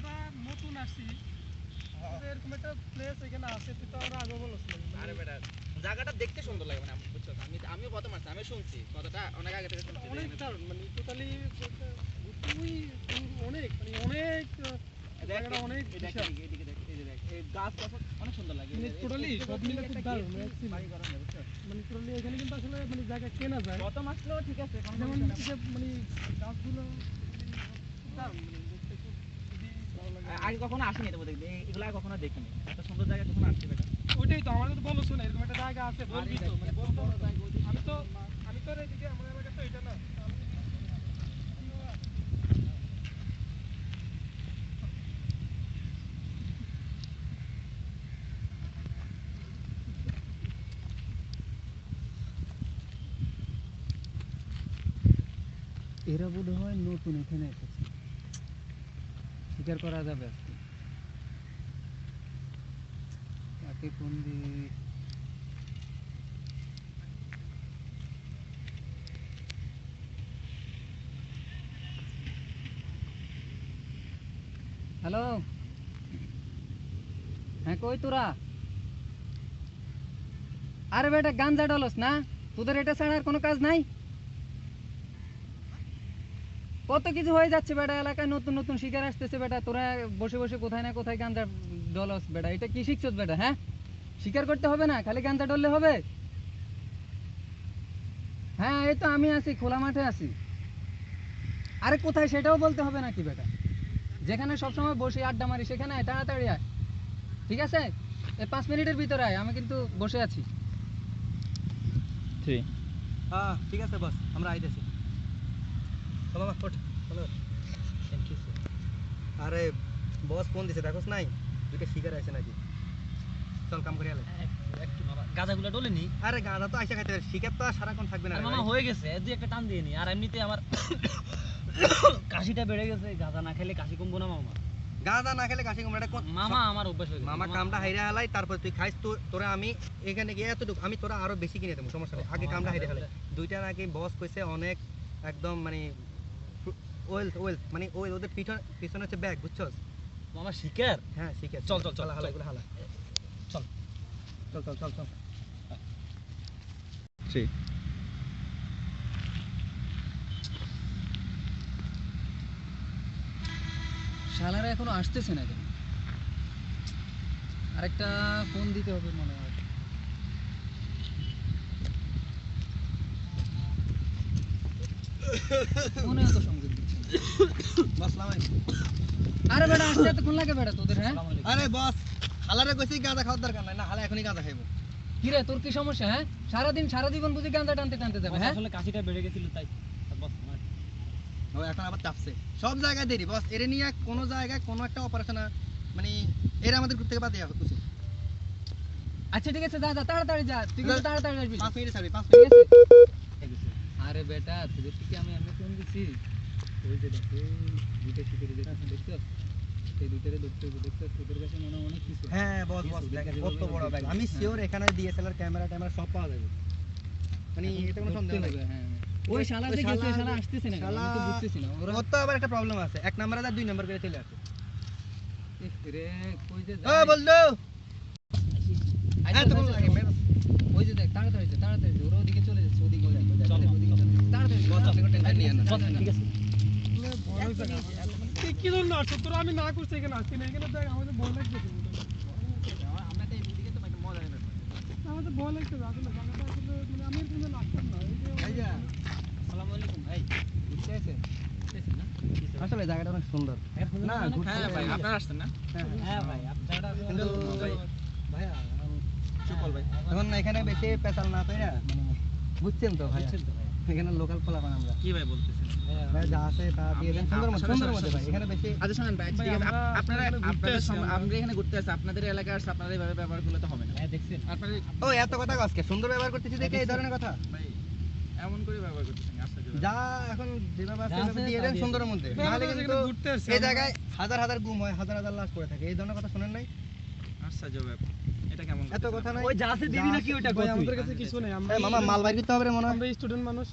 জায়গাটা নতুন আসছি, এরকম একটা প্লেস এখানে আছে, তুই তো আমরা আগে বলছ। আরে বেটা জায়গাটা দেখতে সুন্দর লাগে, মানে বুঝছো, আমিও প্রথম আসছি, আমি শুনছি কথাটা অনেক আগে থেকে শুনছি। অনেক দারুণ, মানে টোটালি তুই অনেক মানে অনেক জায়গাটা অনেক বিশাল। এদিকে দেখ, এই যে দেখ, এই গাছ অনেক সুন্দর লাগে, মানে টোটালি সব মিলে খুব দারুণ বাড়ি করা যায়, বুঝছো। মানে টোটালি এখানে কিন্তু আসলে মানে জায়গা কেনা যায় প্রথম আসলেও ঠিক আছে, যেমন মানে গাছগুলো খুব দারুণ, মানে দেখতে খুব খুবই ভালো লাগে। আগে কখনো আসিনি তো, দেখবে এগুলো আগে কখনো দেখিনি, এত সুন্দর জায়গা কখনো আসছি বেটা। ওইটাই তো আমার তো বলো, শোনা এরকম একটা জায়গা আছে বলবি তো, মানে বলতে হবে তো। আমি তো এদিকে আমার এলাকা তো এটা না। এরা বোধ হয় নতুন এখানে এসেছে, স্বীকার করা যাবে আজকে। তাকে ফোন দিয়ে হ্যালো, হ্যাঁ কই তোরা? আরে বেটা গাঞ্জা ডলস না, তোদের এটা ছাড়া আর কোনো কাজ নাই? কত কিছু হয়ে যাচ্ছে বেটা, এলাকায় নতুন নতুন শিকার আসতেছে বেটা, তোরা বসে বসে কোথায় না কোথায় গাঞ্জা ডলস বেটা, এটা কি শিখছস বেটা? হ্যাঁ, শিকার করতে হবে না, খালি গাঞ্জা ডললে হবে? হ্যাঁ এই তো আমি আছি, খোলা মাঠে আছি। আরে কোথায় সেটাও বলতে হবে নাকি বেটা? যেখানে সবসময় বসে আড্ডা মারি সেখানে আয়, তাড়াতাড়ি আয়, ঠিক আছে? এই 5 মিনিটের ভিতরে আয়, আমি কিন্তু বসে আছি। হ্যাঁ ঠিক আছে বস, আমরা আইতেছি। চলো না, ওঠ, চলো। Thank you sir. আরে বস ফোন দিছে, দেখোস নাই? দুইটা শিকার আছে নাকি? চল কাম করে আলে। একটু বাবা গাঁজাগুলো ডলে নি। আরে গাঁজা তো আইসা খাইতে পারে, শিকার তো আর সারাক্ষণ থাকবে না। আর মামা হয়ে গেছে, দুই একটা টান দিয়ে নি। আর এমনিতে আমার কাশিটা বেড়ে গেছে, গাঁজা না খেলে কাশি কমবো না মামা। গাঁজা না খেলে কাশি কমবে, এটা কোন মামা আমার অভ্যাস হয়ে গেছে। মামা কামটা হাইরা হালাই, তারপর তুই খাইস। তোরা আমি এখানে গিয়ে এতটুকু, আমি তোরা আরো বেশি কিনে দেবো, সমস্যা নেই। আগে কামটা হাইরা হালাই। দুইটা নাকি বস কইছে অনেক একদম মানে ওয়েলথ মানে ওই ওদের পিছনে হচ্ছে ব্যাগ, বুঝছস? মামা শিকার। হ্যাঁ শিকার। চল চল চল হালা এগুলো হালা। চল চল চল চল চল। শালারা এখনো আসতেছে না কেন? আরেকটা ফোন দিতে হবে মনে হয়। মনে তো সঙ্গে দিচ্ছে। বসলাম। আরে বেটা আসতে এতক্ষণ লাগে বেটা তোদের? হ্যাঁ আরে বস, হালারে কইছি গাঁজা খাওয়ার দরকার নাই, না হালা এখনই গাঁজা খাইবো। কি রে তোর কি সমস্যা? হ্যাঁ সারাদিন সারা জীবন বুঝি গাঁজা টানতে টানতে যাবে? হ্যাঁ আসলে কাশিটা বেড়ে গেছিল তাই। বস ও এখন আবার চাপছে সব জায়গায় দেরি বস, এরে নিয়ে কোনো জায়গায় কোনো একটা অপারেশন মানে এরা আমাদের গ্রুপ থেকে বাদ দেওয়া উচিত। আচ্ছা ঠিক আছে, যা যা তাড়াতাড়ি যা, তুই কিন্তু তাড়াতাড়ি আসবি। 5 মিনিট ছাড়বি, 5 ঠিক মিনিট। আছে? আরে বেটা তোদের কি আমি এমনি ফোন দিছি? ওই যে দেখো দুইটা শিকারি দেখছিস, দেখছো? এই দুইটারে ধরতে হবে, দেখছো? তোদের কাছে মনে হয় অনেক কিছু। হ্যাঁ বস বস দেখেন কত বড় ব্যাগ, আমি শিওর এখানে ডিএসএলআর ক্যামেরা সব পাওয়া যাবে, মানে এটা কোনো সন্দেহ নেই। হ্যাঁ ওই শালা যে গেছে, শালা আসতেছে না, আমি তো বুঝতেছি না। ওরা ওর তো আবার একটা প্রবলেম আছে, 1 নাম্বার আর 2 নাম্বার করে চলে আসে। রে কই যে ও বলদো আচ্ছা কোন লাগে মেরে, ওই যে দেখ তাড়াতাড়ি যা, তাড়াতাড়ি যা, ওরা ওদিকে চলে যাচ্ছে, ওদিকে ওদিকে চলে তাড়াতাড়ি বস আপনি কোনো টেনশন নিয়েন না। ঠিক আছে। কি জন্য আসছো তোরা? আমি না করছি এখানে আসছি না, এখানে দেখ আমাদের ভয় লাগতেছে। আমরা তো এইদিকে তো একটা মজা নেব। আমাদের ভয় লাগতেছে আসলে, জায়গাটা আসলে মানে আমি এখানে লাগতাম না। এই যে ভাইয়া আসসালামু আলাইকুম ভাই। বুঝতে আছেন? বুঝতেছেন না? আসলে জায়গাটা অনেক সুন্দর না? হ্যাঁ ভাই আপনারা আসছেন না? হ্যাঁ ভাই আপনারা কিন্তু ভাইয়া সুকল ভাই এখন এখানে বেশি পেশাল না তাই না, বুঝছেন তো ভাই? বুঝছেন তো ভাই। এখানে লোকাল পোলাপান আমরা, কি ভাই বলতেছেন? ভাই যা আছে তা দিয়ে দেন, সুন্দর মধ্যে ভাই, এখানে বেশি। আচ্ছা শুনেন ভাই, ঠিক আছে, আপনারা আমরা এখানে ঘুরতে আসছি, আপনাদের এলাকায় আসছে, আপনাদের এইভাবে ব্যবহার করলে তো হবে না। হ্যাঁ দেখছেন আপনাদের ও এত কথা আজকে সুন্দর ব্যবহার করতেছি দেখে এই ধরনের কথা ভাই এমন করে ব্যবহার করতেছেন আশ্চর্য। যা এখন যেভাবে আছে যা আছে সেভাবে দিয়ে তা দেন দিয়ে সুন্দরের মধ্যে, আমরা নাহলে তো কিন্তু এখানে ঘুরতে আসছি, এই জায়গায় হাজার হাজার গুম হয়, হাজার হাজার লাশ পড়ে থাকে, এই ধরনের কথা শুনেন নাই? আশ্চর্য ব্যাপার, এটা কেমন এত কথা নাই। ওই যা আছে দিবি নাকি ওইটা ভাই কই? আমাদের কাছে কিছু নেই, আমরা এই মামা মাল বাইর করতে হবে রে মনে হয়। আমরা স্টুডেন্ট মানুষ।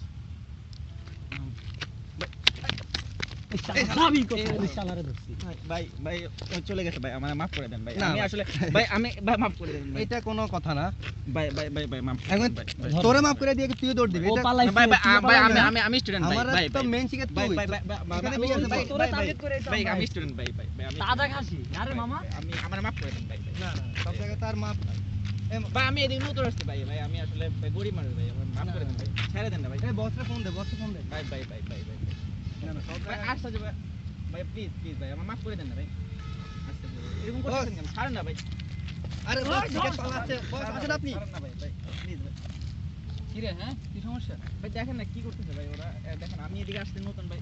দাবি করতে ওই শালারে ধরছি ভাই ভাই ও চলে গেছে ভাই, আমার মাফ করে দেন ভাই। না, আমি ভাই। আসলে ভাই আমি ভাই মাফ করে দেন ভাই। এটা কোনো কথা না। ভাই ভাই ভাই ভাই মাফ এখন ভাই। তোরে মাফ করে দিয়ে কি তুই দৌড় দিবি? ও এটা পালাইছে ভাই ভাই তুইও ভাই পালাইলি আমি না? আমি স্টুডেন্ট ভাই আমার ভাই তো ভাই মেন শিকার ভাই তুই। ভাই ভাই এখানে ভাই কি আছে ভাই বল? তোরে ভাই টার্গেট করে এটা ভাই আমরা আমি স্টুডেন্ট ভাই ভাই ভাই আমি তাজা খাসি আরে মামা আমি আমার মাফ করে দেন ভাই ভাই। না না, সব জায়গায় তার মাপ। ভাই আমি এদিকে নতুন আসছি ভাই ভাই আমি আসলে ভাই গরিব মানুষ ভাই, আমার মাফ করে দেন ভাই, ছেড়ে দেন না ভাই। এই বসরে ফোন দে, বসরে ফোন দে। ভাই ভাই ভাই ভাই ভাই না না, সব ভাই জায়গায় আসতে ভাই ভাই প্লিজ প্লিজ ভাই আমার মাফ করে দেন না ভাই। আসতে এরকম বস। করতেছেন কেন? ছাড়েন না ভাই। আরে বস শিকার পালাচ্ছে। বস আসেন আপনি। ছাড়েন না ভাই ভাই প্লিজ ভাই। কি রে, হ্যাঁ কি সমস্যা? ভাই দেখেন না কি করতেছে ভাই ওরা, দেখেন আমি এদিকে আসতে নতুন ভাই।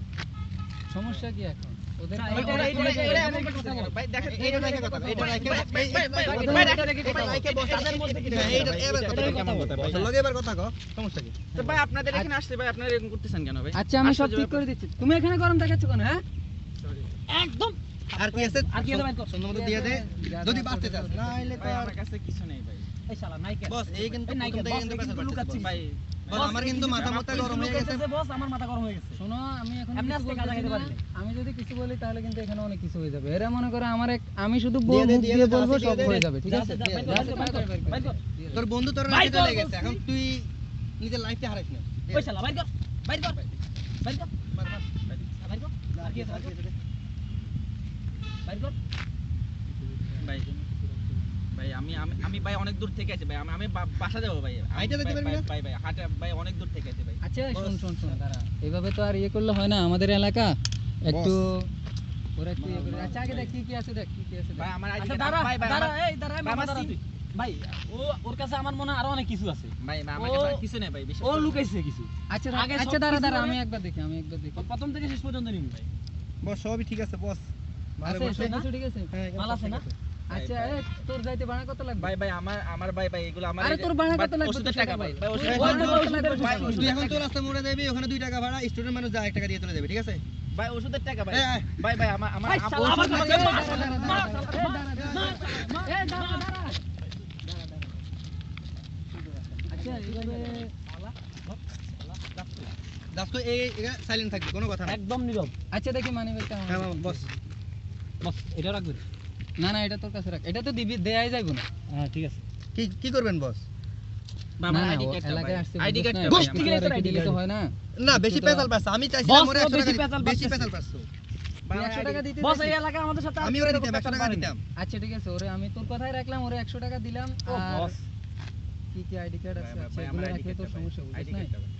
সমস্যা কি এখন? ওদের না, ভাই, এটা- ওরা- এটা- ওরা- এটা- ওরা এটা- এমন এটা- করতেছে কেন? ভাই দেখেন এইটা রেখে কথা, এইটা রেখে ভাই, ভাই, ভাই, ভাই, ভাই, ভাই, এটা রেখে এটা কথা, রেখে বস। তাদের মধ্যে কি হ্যাঁ, এইটা এবার কথা এটা কও। কেমন কথা ভাই? বসের লগে এবার কথা কও। সমস্যা কি? তো ভাই আপনাদের এখানে আসছে ভাই, আপনারা এরকম করতেছেন কেন ভাই? আচ্ছা আমি সব আশ্চর্য ঠিক ব্যাপার। করে দিচ্ছি। তুমি এখানে গরম দেখাচ্ছ কেন, হ্যাঁ? Sorry। একদম আর কি আছে? আর কি আছে বাইর কর। সুন্দর মতো দিয়ে দে। যদি বাঁচতে চাস, না হইলে তো ভাই আর আমার কাছে কিছু নেই ভাই। এই শালা নাইকে বস এই কিন্তু এই নাইকে প্রথম থেকে বস কিন্তু কিন্তু পেছাল লুকাচ্ছি পাচ্ছিস। ভাই বস আমার কিন্তু মাথা মুথা গরম হয়ে গেছে। বস আমার মাথা গরম হয়ে গেছে শোনো, আমি এখন এমনি কিছু আজকে বলতেছি গাঁজা খেতে না। পারি না। আমি যদি কিছু বলি তাহলে কিন্তু এখানে অনেক কিছু হয়ে যাবে। এরা মনে করে আমার আমি শুধু দিয়ে দে, মুখ দিয়ে দিয়ে দে, বলবো দিয়ে সব দে। হয়ে যাবে, ঠিক যা, আছে? যা, বাইর কর, যা, বাইর কর, বাইর কর, বাইর কর। দিয়ে দে। তোর বন্ধু তোর ভাই, রাখতে তোর লেগেছে, বলছি। এখন তুই নিজের লাইফটা হারাইস না। ওই শালা বাইর কর বাইর কর বাইর কর বাইর কর আর কি আছে বাইর কর বাইর কর ভাই ভাই আমি আমি আমি ভাই অনেক দূর থেকে আছি ভাই, আমি আমি বাসা যাবো ভাই। হাইটে যেতে পারবি না? ভাই ভাই হাটে ভাই অনেক দূর থেকে আছি ভাই। আচ্ছা শোন শোন শোন, দাঁড়া। এভাবে তো আর ইয়ে করলে হয় না, আমাদের এলাকা একটু ওরা একটু ইয়ে করে। আচ্ছা আগে দেখ কি কি আছে, দেখ কি কি আছে দেখ। ভাই আমার আইডি আচ্ছা কার্ড দাঁড়া ভাই ভাই দাঁড়া আমার- এই দাঁড়া ভাই, মামা আমার দাঁড়া সিম- তুই। ভাই ওর কাছে আমার মনে হয় আরো অনেক কিছু আছে ভাই আমার ও- কাছে আর কিছু নেই ভাই, বিশ্বাস ও করুন। লুকাইছে কিছু আচ্ছা আগে আচ্ছা সব দাঁড়া কিছু দাঁড়া, মানে- আমি একবার দেখি। প্রথম থেকে শেষ পর্যন্ত নিবি ভাই বস সবই ঠিক আছে বস। ভালো আছে বসে। সব কিছু ঠিক আছে? হ্যাঁ, এখানে মাল সব আছে ঠিক না? আছে। আচ্ছা এই তোর যাইতে ভাড়া কত লাগবে? ভাই ভাই আমার ভাই ভাই এগুলো আমার আরে এই যে- তোর ভাড়া ভাই, কত লাগবে? ওষুধের তুই টাকা সেটা ভাই বল। ভাই ওষুধের ওই টাকা। ওষুধের টাকা, ভাই, ওষুধের তুই টাকা। এখন তোর রাস্তা মোড়ে যাবি, ওখানে 2 টাকা ভাড়া, স্টুডেন্ট মানুষ যা 1 টাকা দিয়ে চলে যাবে, ঠিক আছে? ভাই ওষুধের টাকা ভাই এই, এই। ভাই ভাই আমার আমার এই শালা, আমার ওষুধ কাছে লাগবে। মার, দাঁড়া, দাঁড়া, মার, দাঁড়া, মার, দাঁড়া, মার, দাঁড়া। এই দাঁড়া দাঁড়া। আচ্ছা এইভাবে জাস্ট তো এই সাইলেন্ট থাকবি, কোনো কথা না। একদম নীরব আচ্ছা দেখি মানি ব্যাগটা আমার হ্যাঁ কাছে। বস। বস এটা রাখবি না না, এটা তোর কাছে রাখ। এটা তো দিবি, দেয়াই যাইবো না। হ্যাঁ ঠিক আছে কি কি করবেন বস? ভাই, না আমার না, আইডি ও কার্ডটা এলাকায় ভাই। আসছে, আইডি বুঝছ কার্ডটা না? ভাই গোষ্ঠী আমার। গেলে তোর রেখে ID দিলে তো card। হয় না। না বেশি একটু তো- পেছাল পাস, আমি চাইছিলাম বস ওরে তো 100 বেশি টাকা পেছাল বেশি পাচ্ছিস। পেছাল পাস। তুই 100 টাকা দিতে বস এই চাইছিস? এলাকায় আমাদের সাথে আমি ওরে দিতাম 100 টাকা দিতাম। আচ্ছা ঠিক আছে, ওরে আমি তোর কথাই রাখলাম, ওরে 100 টাকা দিলাম। ও আর বস কি কি আইডি কার্ড আছে? ভাই, আচ্ছা ভাই, এগুলো আমার ID রাখলে তোর কার্ডটা ভাই। সমস্যা, বুঝছিস ID না? কার্ডটা ভাই।